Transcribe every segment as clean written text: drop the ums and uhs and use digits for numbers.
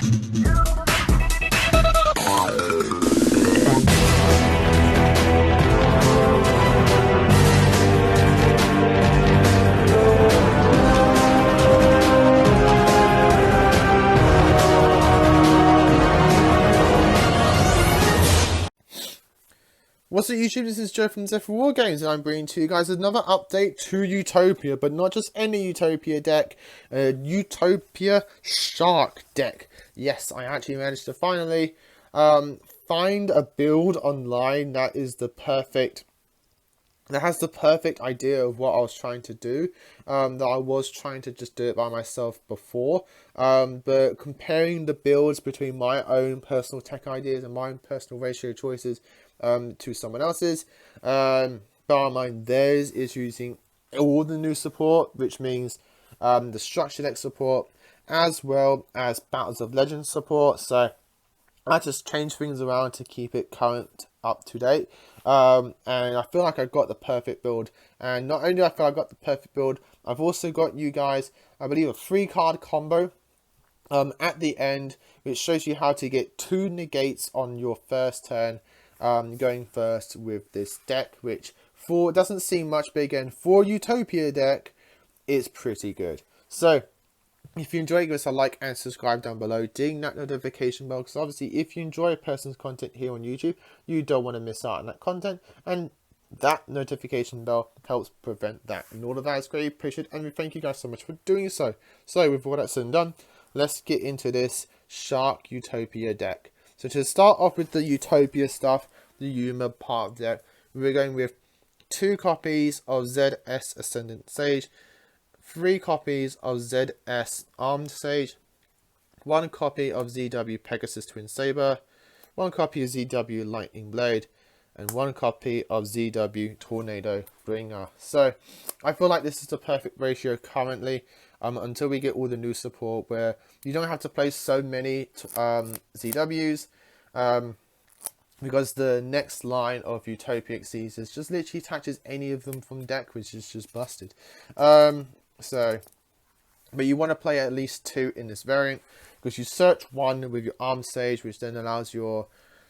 What's up YouTube, this is Joe from Zephyr War Games, and I'm bringing to you guys another update to Utopia, but not just any Utopia deck, a Utopia Shark deck. Yes, I actually managed to finally find a build online that has the perfect idea of what I was trying to do. That I was trying to just do it by myself before, but comparing the builds between my own personal tech ideas and my own personal ratio choices to someone else's, bear in mind theirs is using all the new support, which means the structure deck support as well as Battles of Legends support. So I just changed things around to keep it current, up to date, and I feel like I got the perfect build. And not only do I feel I got the perfect build, I've also got you guys, I believe, a 3-card combo at the end, which shows you how to get 2 negates on your first turn, going first with this deck, which doesn't seem much, but again, for Utopia deck, it's pretty good. So if you enjoy, give us a like and subscribe down below. Ding that notification bell, because obviously if you enjoy a person's content here on YouTube, you don't want to miss out on that content, and that notification bell helps prevent that. And all of that is greatly appreciated, and we thank you guys so much for doing so. So with all that said and done, let's get into this Shark Utopia deck. So to start off with the Utopia stuff, the Yuma part of the deck, we're going with 2 copies of ZS Ascendant Sage, 3 copies of ZS Armed Sage, 1 copy of ZW Pegasus Twin Saber, 1 copy of ZW Lightning Blade, and 1 copy of ZW Tornado Bringer. So I feel like this is the perfect ratio currently, until we get all the new support, where you don't have to play so many ZWs, because the next line of Utopia Xyzs just literally attaches any of them from deck, which is just busted. But you want to play at least 2 in this variant, because you search 1 with your Armed Sage, which then allows your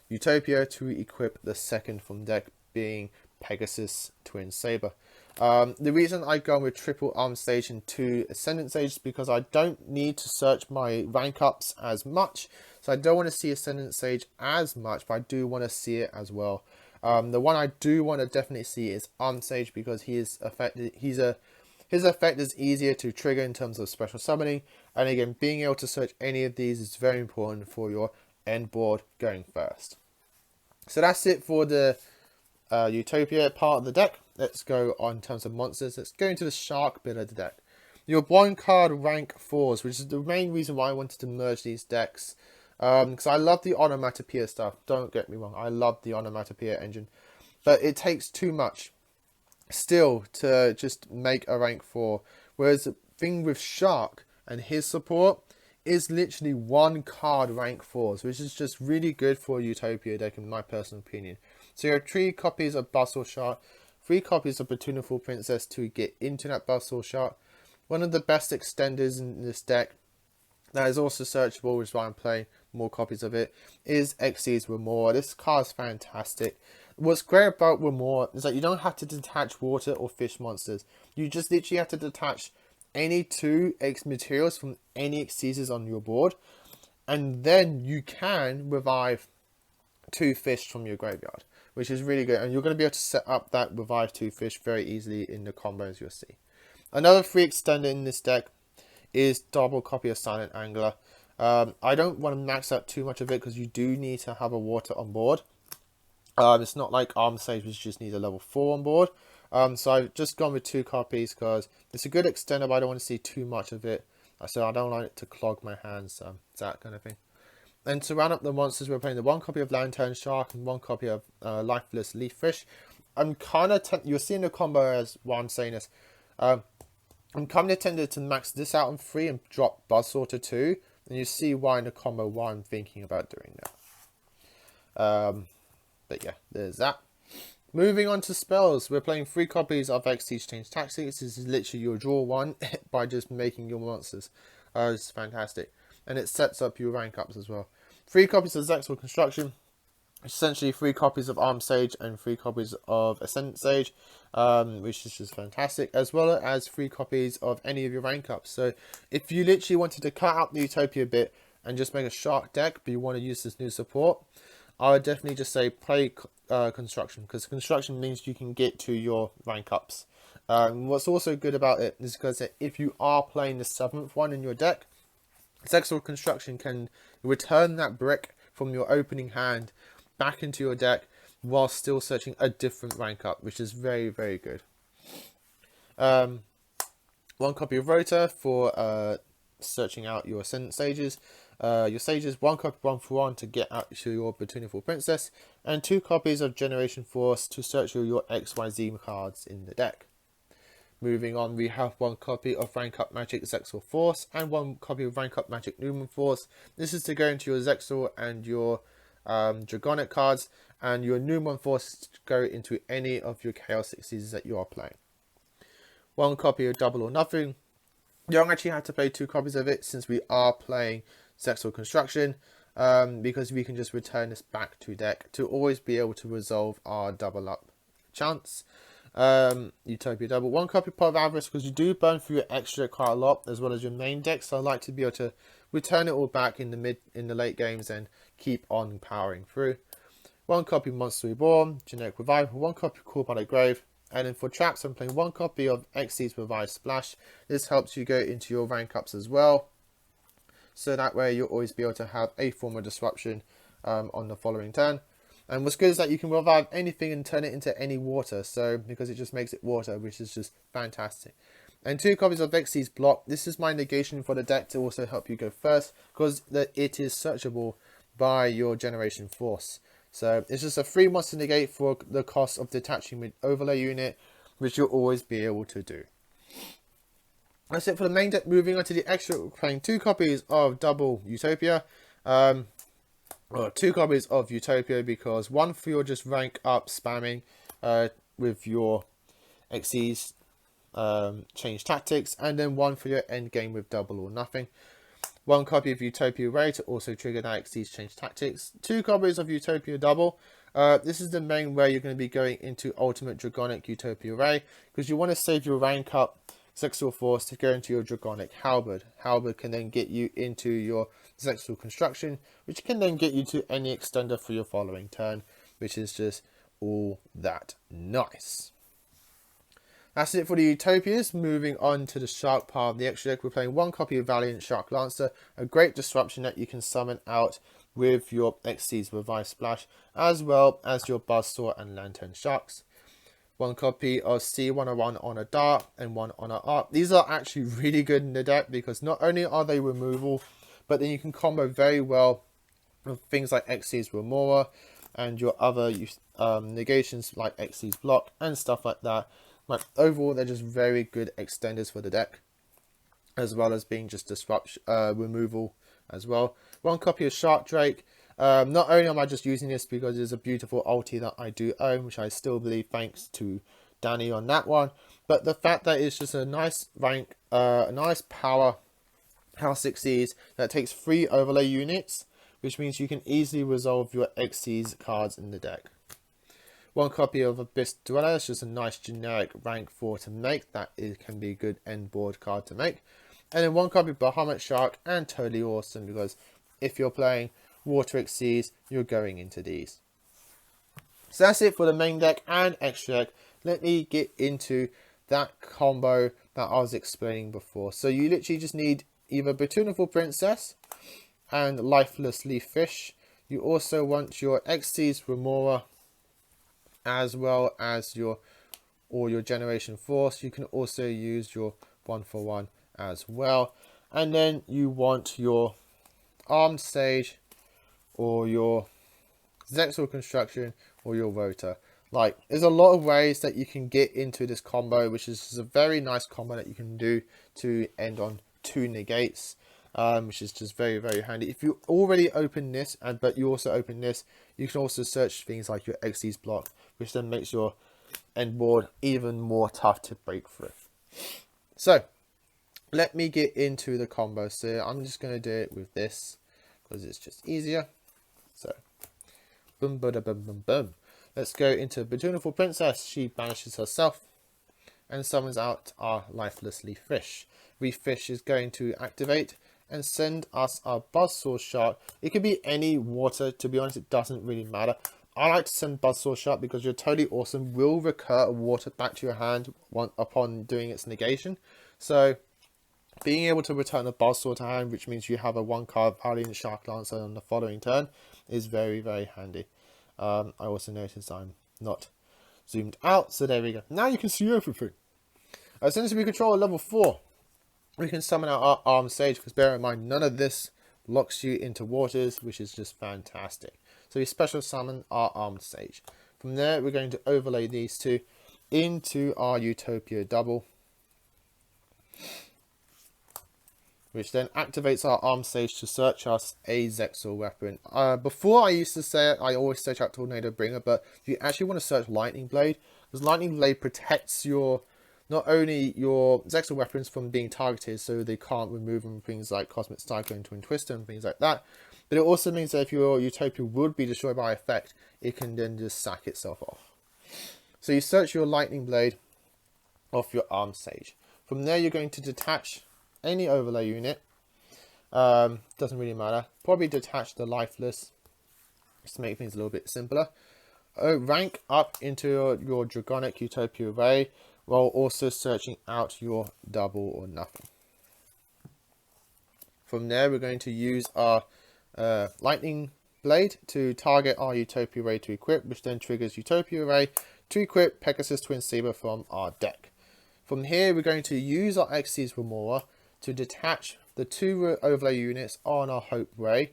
Utopia to equip the second from deck, being Pegasus Twin Saber. The reason I've gone with triple Armed Sage and 2 Ascendant Sage is because I don't need to search my rank ups as much, so I don't want to see Ascendant Sage as much, but I do want to see it as well. The one I do want to definitely see is Armed Sage, because his effect is easier to trigger in terms of special summoning, and again, being able to search any of these is very important for your end board going first. So that's it for the Utopia part of the deck. Let's go on in terms of monsters. Let's go into the Shark bit of the deck. Your 1-card rank 4s, which is the main reason why I wanted to merge these decks, because I love the onomatopoeia stuff. Don't get me wrong, I love the onomatopoeia engine, but it takes too much still to just make a rank 4, whereas the thing with Shark and his support is literally 1-card rank 4s, which is just really good for a Utopia deck in my personal opinion. So you have 3 copies of Bustle Shark, 3 copies of Platoonful Princess to get into that Bustle Shark. One of the best extenders in this deck that is also searchable, which is why I'm playing more copies of it, is Xyz Remora. This card is fantastic. What's great about Remora is that you don't have to detach water or fish monsters. You just literally have to detach any 2 X materials from any Xyzs on your board, and then you can revive 2 fish from your graveyard, which is really good, and you're going to be able to set up that revive 2 fish very easily in the combos you'll see. Another 3 extender in this deck is double copy of Silent Angler. I don't want to max out too much of it, because you do need to have a water on board. It's not like Armed Sage, which just needs a level 4 on board. So I've just gone with 2 copies, because it's a good extender, but I don't want to see too much of it, so I don't like it to clog my hands, that kind of thing. And to round up the monsters, we're playing the 1 copy of Lantern Shark and 1 copy of Lifeless Leaf Fish. I'm kind of you're seeing the combo as why I'm saying this. I'm kind of tempted to max this out on 3 and drop Buzzsaw to 2, and you see why in the combo why I'm thinking about doing that. But yeah, there's that. Moving on to spells, we're playing 3 copies of XT Change Tactics. This is literally your draw 1 by just making your monsters. It's fantastic. and it sets up your rank ups as well. 3 copies of Zexal Construction, essentially 3 copies of Armed Sage and 3 copies of Ascendant Sage, which is just fantastic, as well as 3 copies of any of your rank ups. So if you literally wanted to cut out the Utopia bit and just make a Shark deck, but you want to use this new support, I would definitely just say play Construction, because Construction means you can get to your rank ups. What's also good about it is because if you are playing the 7th one in your deck, Zexal Construction can return that brick from your opening hand back into your deck while still searching a different rank up, which is very, very good. 1 copy of Rota for searching out your Ascendant Sages. Your Sages, 1 copy 1-for-1 to get out to your Bountiful Princess, and 2 copies of Generation Force to search your XYZ cards in the deck. Moving on, we have 1 copy of Rank Up Magic Zexal Force and 1 copy of Rank Up Magic Newman Force. This is to go into your Zexal and your Dragonic cards, and your Newman Force is to go into any of your Chaos Seasons that you are playing. 1 copy of Double or Nothing. You don't actually have to play 2 copies of it since we are playing Zexal Construction, because we can just return this back to deck to always be able to resolve our double up chance. Utopia Double, 1 copy of Pot of Avarice, because you do burn through your extra quite a lot as well as your main deck, so I like to be able to return it all back in the late games and keep on powering through. 1 copy of Monster Reborn, Generic Revival, 1 copy of Call by the Grave, and then for traps I'm playing 1 copy of Xyz's Revive Splash. This helps you go into your rank ups as well, so that way you'll always be able to have a form of disruption on the following turn. And what's good is that you can revive anything and turn it into any water, so because it just makes it water, which is just fantastic. And 2 copies of Xyz's Block. This is my negation for the deck to also help you go first, because it is searchable by your Generation Force. So it's just a free monster negate for the cost of detaching with Overlay Unit, which you'll always be able to do. That's it for the main deck. Moving on to the extra, we're playing 2 copies of Double Utopia. Or 2 copies of Utopia, because 1 for your just rank up spamming with your Xyz change tactics, and then 1 for your end game with Double or Nothing. 1 copy of Utopia Ray to also trigger that Xyz change tactics. 2 copies of Utopia Double. This is the main way you're going to be going into Ultimate Dragonic Utopia Ray, because you want to save your rank up Zexal Force to go into your Dragonic Halberd. Halberd can then get you into your Zexal Construction, which can then get you to any extender for your following turn, which is just all that nice. That's it for the Utopias. Moving on to the Shark part of the extra deck, we're playing 1 copy of Valiant Shark Lancer, a great disruption that you can summon out with your Xyz Revive Splash, as well as your Buzzsaw and Lantern Sharks. 1 copy of C101 on a Dart and 1 on a Arc. These are actually really good in the deck, because not only are they removal, but then you can combo very well with things like Xyz Remora and your other negations like Xyz Block and stuff like that. Like, overall, they're just very good extenders for the deck, as well as being just disruption removal as well. 1 copy of Shark Drake. Not only am I just using this because it's a beautiful ulti that I do own, which I still believe thanks to Danny on that one, but the fact that it's just a nice rank, a nice power House Xyz that takes 3 overlay units, which means you can easily resolve your Xyz cards in the deck. 1 copy of Abyss Dweller. It's just a nice generic rank 4 to make. That can be a good end board card to make. And then 1 copy of Bahamut Shark, and totally awesome, because if you're playing Water Xyz, you're going into these. So that's it for the main deck and extra deck. Let me get into that combo that I was explaining before. So you literally just need either Bountiful Princess and Lifeless Leaf Fish. You also want your Xyz Remora, as well as your Generation Force. You can also use your 1-for-1 as well. And then you want your Armed Sage, or your Zexal Construction, or your Rota. Like, there's a lot of ways that you can get into this combo, which is a very nice combo that you can do to end on 2 negates, which is just very, very handy. If you already open this, but you also open this, you can also search things like your Xyz Block, which then makes your end board even more tough to break through. So, let me get into the combo. So I'm just going to do it with this because it's just easier. So boom, boom, boom, boom, boom. Let's go into Beautiful Princess. She banishes herself and summons out our lifeless leaf fish. Leaf fish is going to activate and send us our Buzzsaw Shark. It could be any water, to be honest, it doesn't really matter. I like to send Buzzsaw Shark because you're totally awesome. Will recur water back to your hand upon doing its negation. So being able to return a Buzzsaw to hand, which means you have a 1-card Valiant Shark Lancer on the following turn, is very, very handy. I also noticed I'm not zoomed out, so there we go. Now you can see everything. Since we control a level 4, we can summon out our Armed Sage, because bear in mind, none of this locks you into waters, which is just fantastic. So we special summon our Armed Sage. From there, we're going to overlay these two into our Utopia double, which then activates our Armed Sage to search us a Zexal weapon. Before I used to say it, I always search out Tornado Bringer, but if you actually want to search Lightning Blade, because Lightning Blade protects your, not only your Zexal weapons from being targeted, so they can't remove them, things like Cosmic Cyclone, Twin Twister and things like that, but it also means that if your Utopia would be destroyed by effect, it can then just sack itself off. So you search your Lightning Blade off your Armed Sage. From there, you're going to detach any overlay unit. Doesn't really matter. Probably detach the lifeless, just to make things a little bit simpler. Rank up into your Dragonic Utopia array, while also searching out your double or nothing. From there, we're going to use our Lightning Blade to target our Utopia array to equip, which then triggers Utopia array to equip Pegasus Twin Saber from our deck. From here, we're going to use our Xyz Remora to detach the 2 overlay units on our Hope Ray,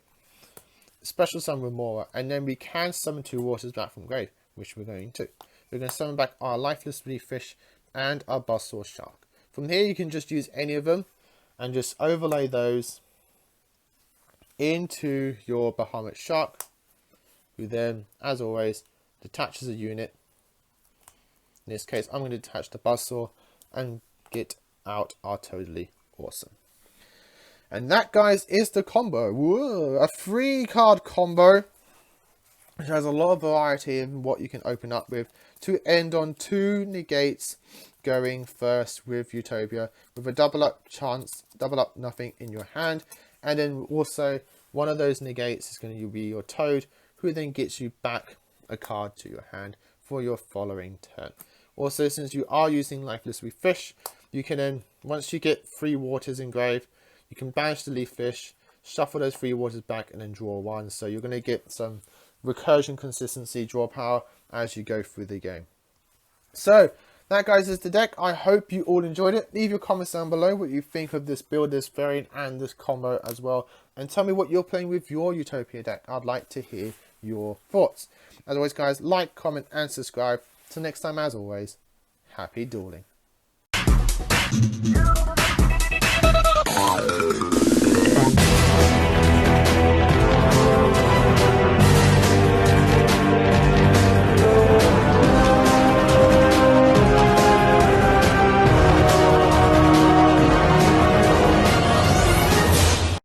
special summon Remora, and then we can summon 2 waters back from grave, which we're going to. We're going to summon back our lifeless leaf fish and our Buzzsaw Shark. From here, you can just use any of them and just overlay those into your Bahamut Shark, who then, as always, detaches a unit. In this case, I'm going to detach the Buzzsaw and get out our Totally Awesome. And that, guys, is the combo. Whoa, a 3-card combo, which has a lot of variety in what you can open up with, to end on 2 negates going first with Utopia, with a double up chance, double up nothing in your hand, and then also one of those negates is going to be your Toad, who then gets you back a card to your hand for your following turn. Also, since you are using Lifeless Leaf Fish, you can then, once you get 3 waters in grave, you can banish the Leaf Fish, shuffle those 3 waters back, and then draw 1. So you're going to get some recursion consistency, draw power, as you go through the game. So that, guys, is the deck. I hope you all enjoyed it. Leave your comments down below what you think of this build, this variant, and this combo as well. And tell me what you're playing with your Utopia deck. I'd like to hear your thoughts. As always, guys, like, comment, and subscribe. Till next time, as always, happy dueling.